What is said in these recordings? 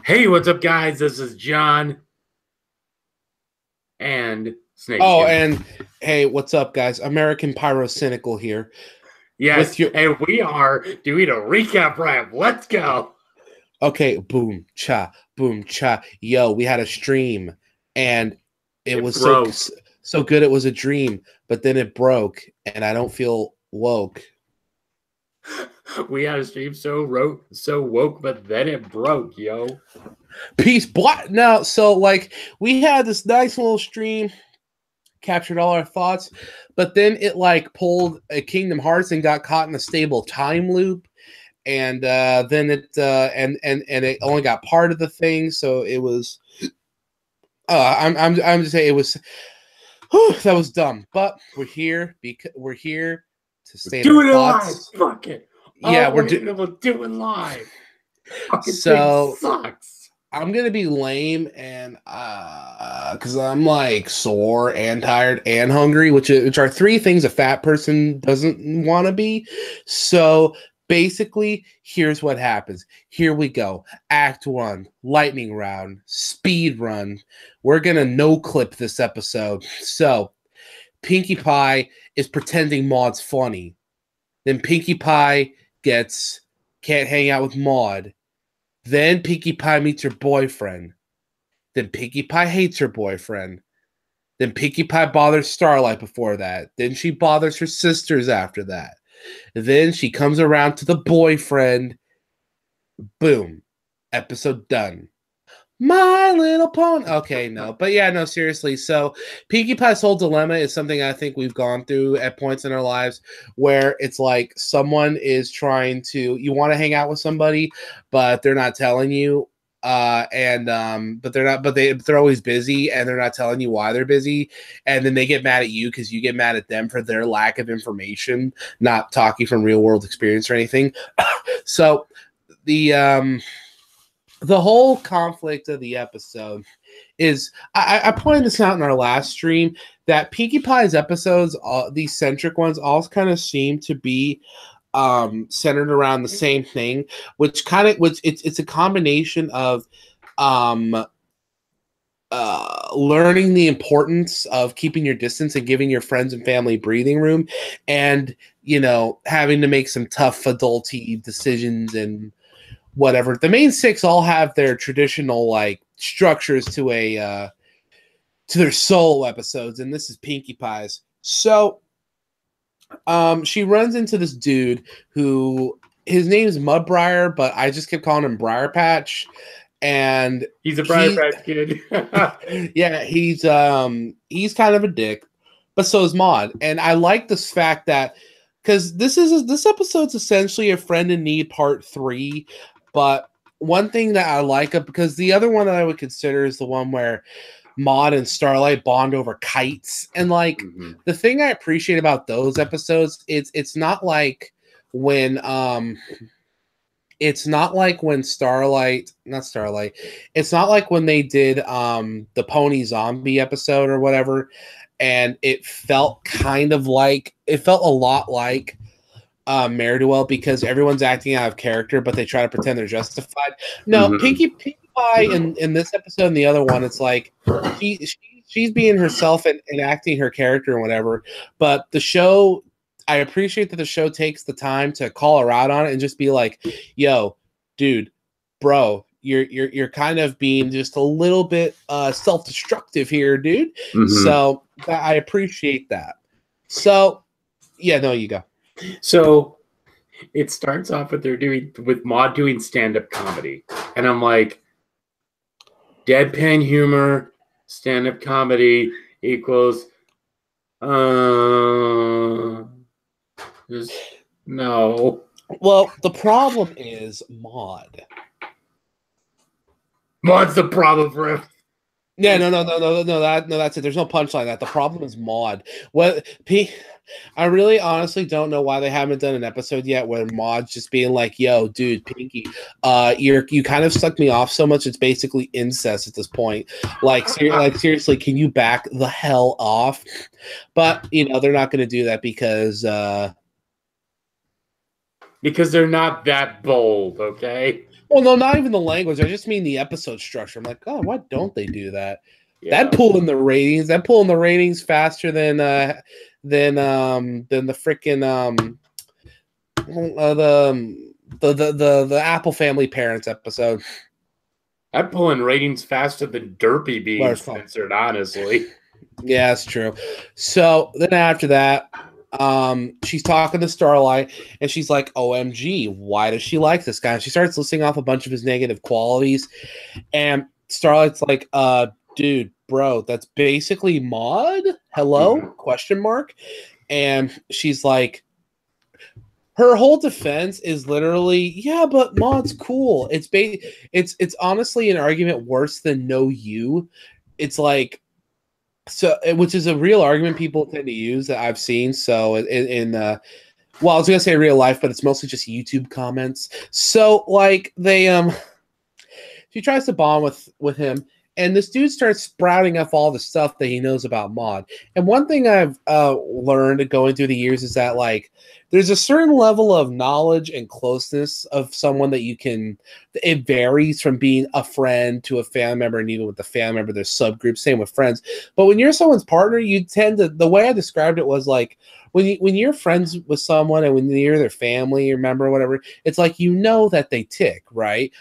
Hey, what's up, guys? This is John and Snake. Oh, and hey, what's up, guys? American Pyrocynical here. Yes, and we are doing a recap rap. Let's go. Okay, boom, cha. Yo, we had a stream, and it was so good it was a dream, but then it broke, and I don't feel woke. We had a stream so woke, but then it broke, yo. Peace, what? Now, so like we had this nice little stream, captured all our thoughts, but then it like pulled a Kingdom Hearts and got caught in a stable time loop, and then it and it only got part of the thing, so it was. I'm just saying it was. Whew, that was dumb, but we're here because we're here to say doing it live. Fuck it. Yeah, we're doing live. Fucking so sucks. I'm gonna be lame and because I'm like sore and tired and hungry, which are three things a fat person doesn't want to be. So basically, here's what happens. Here we go. Act 1, lightning round, speed run. We're gonna no clip this episode. So Pinkie Pie is pretending Maud's funny. Then Pinkie Pie can't hang out with Maud. Then Pinkie Pie meets her boyfriend. Then Pinkie Pie hates her boyfriend. Then Pinkie Pie bothers Starlight before that. Then she bothers her sisters after that. Then she comes around to the boyfriend. Boom. Episode done. My Little Pony. Okay, no. But yeah, no, seriously. So Pinkie Pie's whole dilemma is something I think we've gone through at points in our lives where it's like someone is trying to, you want to hang out with somebody, but they're not telling you. But they're always busy and they're not telling you why they're busy. And then they get mad at you because you get mad at them for their lack of information, not talking from real world experience or anything. So the whole conflict of the episode is, I pointed this out in our last stream, that Pinkie Pie's episodes, these centric ones, all kind of seem to be centered around the same thing, which it's a combination of learning the importance of keeping your distance and giving your friends and family breathing room, and having to make some tough adulty decisions and whatever. The main six all have their traditional like structures to their solo episodes, and this is Pinkie Pie's. So she runs into this dude who, his name is Mudbriar, but I just kept calling him Briar Patch, and he's a Briar Patch kid. Yeah, he's kind of a dick, but so is Maud. And I like this fact that, because this episode's essentially a Friend in Need Part 3. But one thing that I like, because the other one that I would consider is the one where Maud and Starlight bond over kites. And like the thing I appreciate about those episodes, it's not like when it's not like when it's not like when they did the Pony Zombie episode or whatever, and it felt a lot like Mare-do-Well, because everyone's acting out of character, but they try to pretend they're justified. No, Pinkie Pie in this episode and the other one, it's like she's being herself and acting her character and whatever. But the show, I appreciate that the show takes the time to call her out on it and just be like, "Yo, dude, bro, you're kind of being just a little bit self-destructive here, dude." So I appreciate that. So yeah, no, you go. So it starts off with Maud doing stand-up comedy, and I'm like, deadpan humor, stand-up comedy equals just no. Well, the problem is Maud's the problem for him. Yeah, no, that's it. There's no punchline. That the problem is Maud. I really honestly don't know why they haven't done an episode yet where Maud's just being like, "Yo, dude, Pinkie, you kind of sucked me off so much it's basically incest at this point. Like seriously, can you back the hell off?" But they're not going to do that because Because they're not that bold, okay? Well, no, not even the language. I just mean the episode structure. I'm like, oh, why don't they do that? Yeah. That pulled in the ratings. That pulled in the ratings faster than the freaking the Apple Family Parents episode. I'm pulling ratings faster than Derpy being censored, honestly. Yeah, that's true. So then after that, she's talking to Starlight and she's like, OMG, why does she like this guy? And she starts listing off a bunch of his negative qualities. And Starlight's like, dude, bro, that's basically Maud. Hello? Question mark. And she's like, her whole defense is literally, yeah, but Maud's cool. It's honestly an argument worse than no you. It's like, so, which is a real argument people tend to use that I've seen. So well, I was gonna say real life, but it's mostly just YouTube comments. So like she tries to bond with him, and this dude starts sprouting up all the stuff that he knows about Maud. And one thing I've learned going through the years is that like there's a certain level of knowledge and closeness of someone that you can. It varies from being a friend to a family member, and even with the family member, there's subgroups. Same with friends. But when you're someone's partner, you tend to. The way I described it was like when you're friends with someone and when you're their family or member or whatever, it's like you know that they tick, right?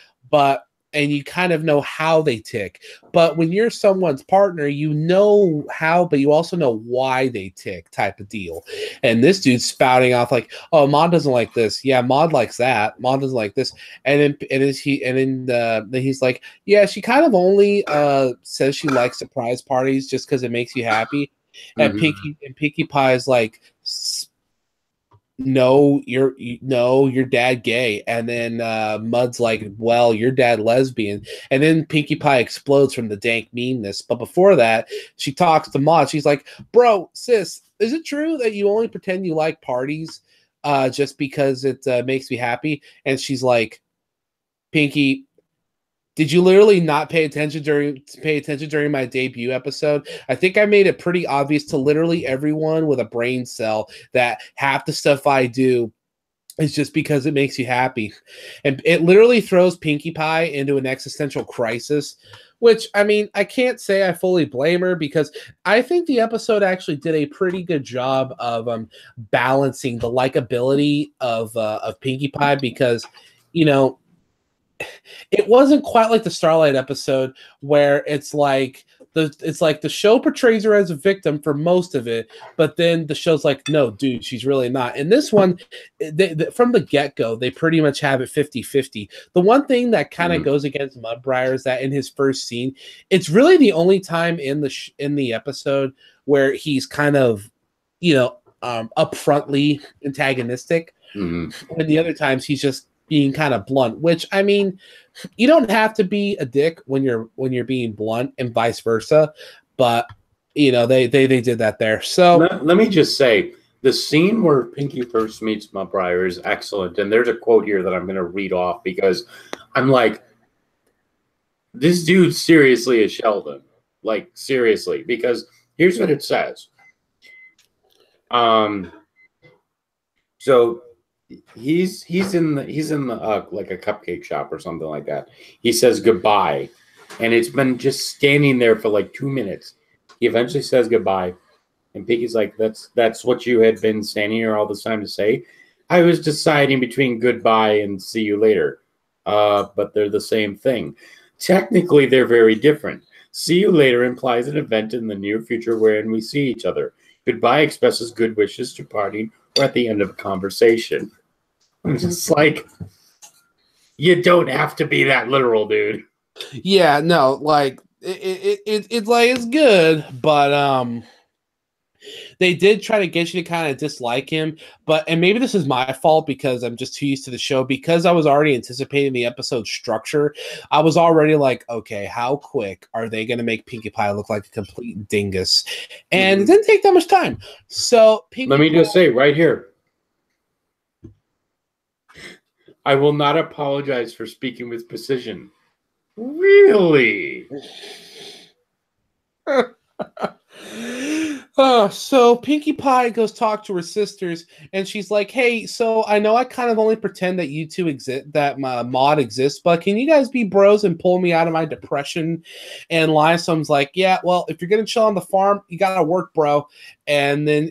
And you kind of know how they tick. But when you're someone's partner, you know how, but you also know why they tick, type of deal. And this dude's spouting off like, "Oh, Maud doesn't like this. Yeah, Maud likes that. Maud doesn't like this." And then he's like, "Yeah, she kind of only says she likes surprise parties just because it makes you happy." And Pinkie Pie is like, no, your dad gay. And then Mud's like, well, your dad lesbian. And then Pinkie Pie explodes from the dank meanness. But before that, she talks to Maud. She's like, bro, sis, is it true that you only pretend you like parties just because it makes me happy? And she's like, Pinkie, did you literally not pay attention during my debut episode? I think I made it pretty obvious to literally everyone with a brain cell that half the stuff I do is just because it makes you happy. And it literally throws Pinkie Pie into an existential crisis, which, I mean, I can't say I fully blame her because I think the episode actually did a pretty good job of balancing the likability of Pinkie Pie because, you know, it wasn't quite like the Starlight episode where it's like the show portrays her as a victim for most of it, but then the show's like, no, dude, she's really not. In this one, from the get-go, they pretty much have it 50-50. The one thing that kind of goes against Mudbriar is that in his first scene, it's really the only time in the episode where he's kind of, upfrontly antagonistic. When the other times he's just being kind of blunt, which, I mean, you don't have to be a dick when you're being blunt and vice versa, but they did that there. So let me just say the scene where Pinkie first meets Mudbriar is excellent, and there's a quote here that I'm going to read off because I'm like, this dude seriously is Sheldon, like seriously, because here's what it says. So he's in the like a cupcake shop or something like that. He says goodbye, and it's been just standing there for like 2 minutes. He eventually says goodbye, and Pinkie's like, that's what you had been standing here all this time to say? I was deciding between goodbye and see you later. But they're the same thing. Technically, they're very different. See you later implies an event in the near future wherein we see each other. Goodbye expresses good wishes to parting or at the end of a conversation. I'm just like, you don't have to be that literal, dude. Yeah, no, like it's like it's good, but they did try to get you to kind of dislike him, and maybe this is my fault because I'm just too used to the show. Because I was already anticipating the episode structure, I was already like, okay, how quick are they going to make Pinkie Pie look like a complete dingus? And it didn't take that much time. So let me just say right here, I will not apologize for speaking with precision. Really? So Pinkie Pie goes talk to her sisters, and she's like, "Hey, so I know I kind of only pretend that you two exist, that my mod exists, but can you guys be bros and pull me out of my depression?" And Lysome's like, "Yeah, well, if you're gonna chill on the farm, you gotta work, bro." And then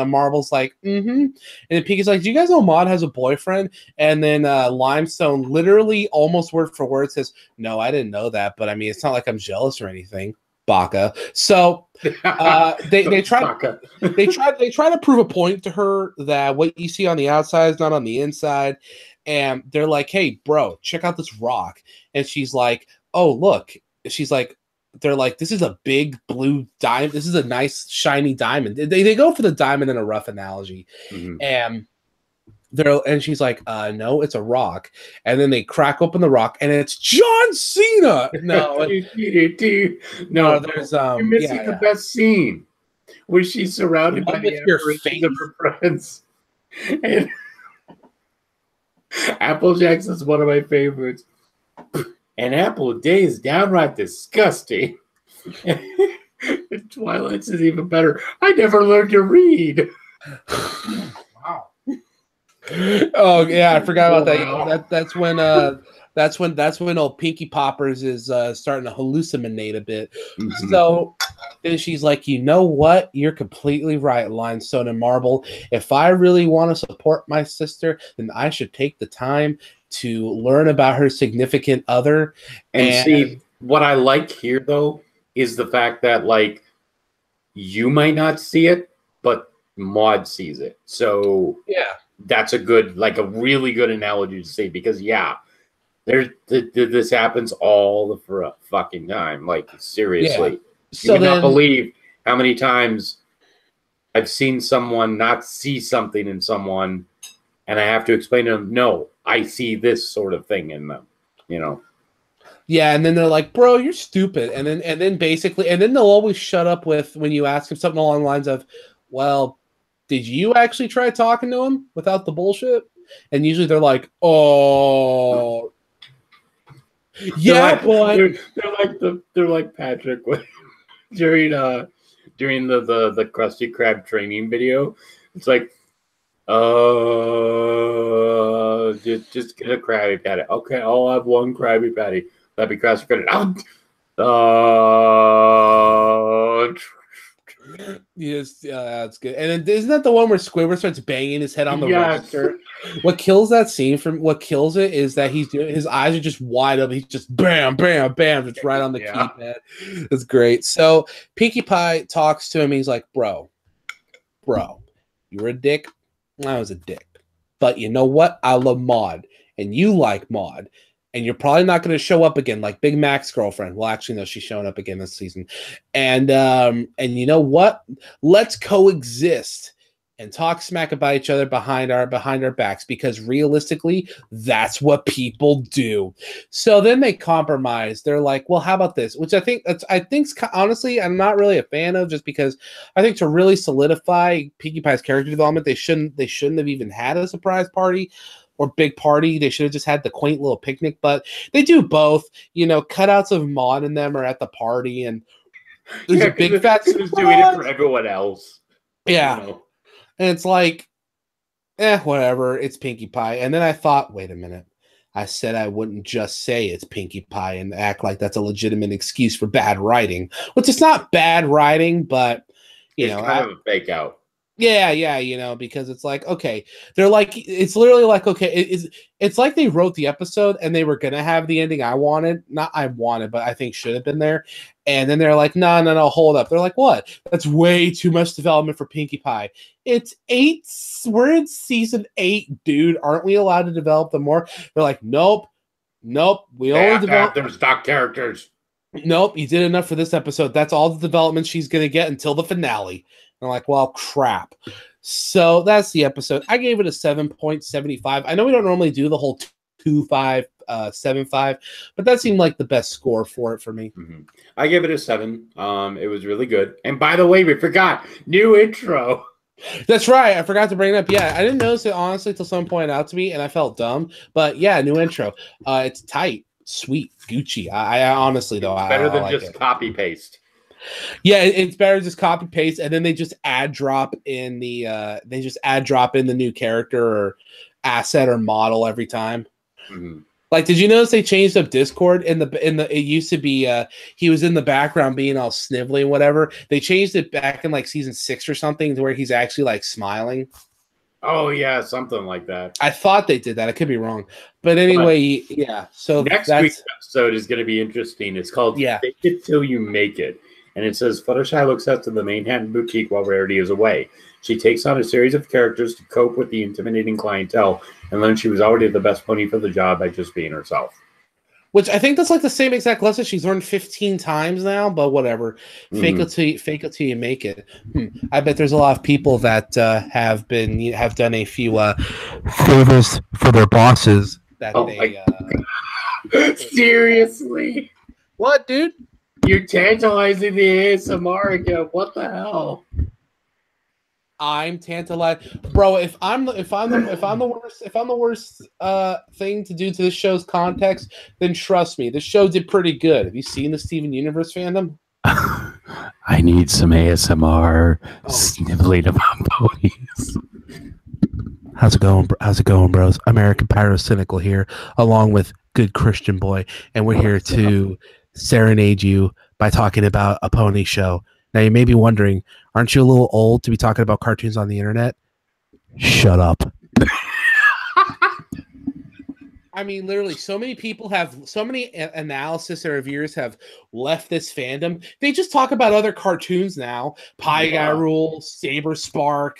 Marvel's like, "Mm-hmm." And then Pinkie's like, "Do you guys know Mod has a boyfriend?" And then Limestone literally almost word for word says, "No, I didn't know that, but I mean, it's not like I'm jealous or anything." Baka. So they try to prove a point to her that what you see on the outside is not on the inside, and they're like, "Hey, bro, check out this rock," and she's like, "Oh, look," she's like. They're like, this is a big blue diamond. This is a nice shiny diamond. They go for the diamond in a rough analogy, and she's like, no, it's a rock. And then they crack open the rock, and it's John Cena. No, no, there's you're missing the best scene where she's surrounded by the aberrations of her friends. And Applejack's is one of my favorites. And Appleday is downright disgusting. Twilight's is even better. I never learned to read. Wow. Oh yeah, I forgot about that. That's when old Pinkie Poppers is starting to hallucinate a bit. So then she's like, you know what? You're completely right, Limestone and Marble. If I really want to support my sister, then I should take the time to learn about her significant other. And see, what I like here though is the fact that like you might not see it, but Maud sees it. So yeah. That's a really good analogy to see because this happens all the fucking time. Like seriously, you cannot believe how many times I've seen someone not see something in someone, and I have to explain to them, no, I see this sort of thing in them. You know. Yeah, and then they're like, "Bro, you're stupid," and then they'll always shut up with when you ask them something along the lines of, "Well, did you actually try talking to him without the bullshit?" And usually they're like, "Oh, yeah, boy." They're like Patrick during the Krusty Krab training video. It's like, just get a Krabby Patty. Okay, I'll have one Krabby Patty. That'd be Krusty Krab. Yes, that's good. And then, isn't that the one where Squidward starts banging his head on the register? What kills that scene is that his eyes are just wide open. He's just bam, bam, bam, just right on the keypad. It's great. So Pinkie Pie talks to him. He's like, bro, you're a dick. I was a dick. But you know what? I love Maud, and you like Maud. And you're probably not going to show up again like Big Mac's girlfriend. Well, actually, no, she's showing up again this season. And you know what? Let's coexist and talk smack about each other behind our backs, because realistically, that's what people do. So then they compromise. They're like, well, how about this? Which I think honestly, I'm not really a fan of, just because I think to really solidify Pinkie Pie's character development, they shouldn't have even had a surprise party or big party. They should have just had the quaint little picnic, but they do both. You know, cutouts of Maud and them are at the party, and there's a big fat surprise. Doing it for everyone else. Yeah. You know? And it's like, whatever, it's Pinkie Pie. And then I thought, wait a minute. I said I wouldn't just say it's Pinkie Pie and act like that's a legitimate excuse for bad writing, which is not bad writing, but it's kind of a fake out. Yeah, you know, because it's like, okay, they're like, it's literally like, okay, it's like they wrote the episode and they were gonna have the ending but I think should have been there, and then they're like, no, hold up. They're like, what? That's way too much development for Pinkie Pie. It's 8. We're in season 8, dude. Aren't we allowed to develop them more? They're like, nope. We only develop their stock characters. Nope, you did enough for this episode. That's all the development she's gonna get until the finale. I'm like, well, crap. So that's the episode. I gave it a 7.75. I know we don't normally do the whole 2.5, 7.5, but that seemed like the best score for it for me. Mm-hmm. I gave it a 7. It was really good. And by the way, we forgot new intro. That's right. I forgot to bring it up. Yeah, I didn't notice it honestly until someone pointed out to me, and I felt dumb. But yeah, new intro. It's tight, sweet, Gucci. I honestly though, it's better than like just copy paste. Yeah, it's better to just copy paste, and then they just add drop in the new character or asset or model every time. Mm-hmm. Like, did you notice they changed up Discord in the? It used to be he was in the background being all snivelly and whatever. They changed it back in like season 6 or something to where he's actually like smiling. Oh yeah, something like that. I thought they did that. I could be wrong, but anyway, yeah. So next week's episode is going to be interesting. It's called "Fake It Till You Make It," and it says Fluttershy looks out to the Manhattan boutique while Rarity is away. She takes on a series of characters to cope with the intimidating clientele, and learns she was already the best pony for the job by just being herself. Which I think that's like the same exact lesson she's learned 15 times now, but whatever. Fake it till you make it. I bet there's a lot of people that have done a few favors for their bosses that Seriously? What, dude? You're tantalizing the ASMR again. What the hell? I'm tantalized, bro. If I'm the worst thing to do to this show's context, then trust me, this show did pretty good. Have you seen the Steven Universe fandom? I need some ASMR sniveling about ponies. How's it going, bros? American Pyrocynical here, along with Good Christian Boy, and we're here to serenade you by talking about a pony show. Now, you may be wondering, aren't you a little old to be talking about cartoons on the internet? Shut up. I mean, literally, so many analysis or reviewers have left this fandom. They just talk about other cartoons now. Pie Guy Rules, Saber Spark,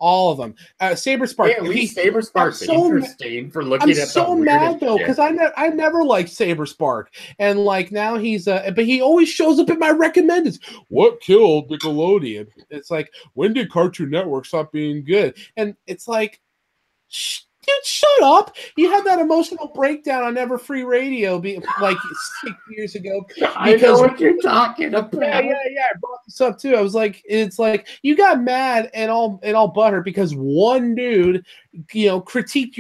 all of them. Saber Spark. Yeah, at least Saber Spark's interesting for looking at. I'm so mad though because I never liked Saber Spark, and like now he's but he always shows up in my recommendeds. What killed Nickelodeon? It's like, when did Cartoon Network stop being good? And it's like, dude, shut up! You had that emotional breakdown on Never Free Radio, like 6 years ago. I know what you're talking about. Yeah. I brought this up too. I was like, it's like you got mad and all butthurt because one dude, critiqued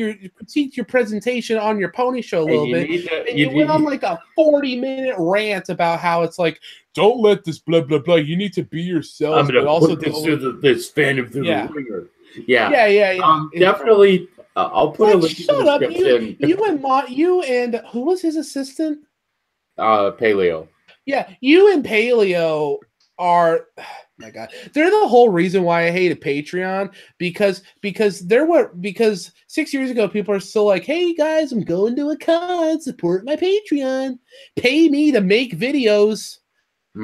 your presentation on your pony show a little bit, and you went on like a 40-minute rant about how it's like, don't let this blah blah blah. You need to be yourself. I'm gonna put this through this fandom through the ringer. Yeah. Definitely. I'll put a link in the description. You and who was his assistant? Paleo. Yeah, you and Paleo are, oh my God, they're the whole reason why I hated Patreon, because 6 years ago people are still like, hey guys, I'm going to a con, support my Patreon, pay me to make videos.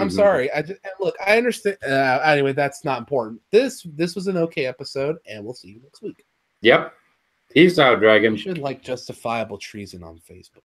I'm sorry. Look, I understand. Anyway, that's not important. This was an okay episode, and we'll see you next week. Yep. Peace out, Dragon. You should like justifiable treason on Facebook.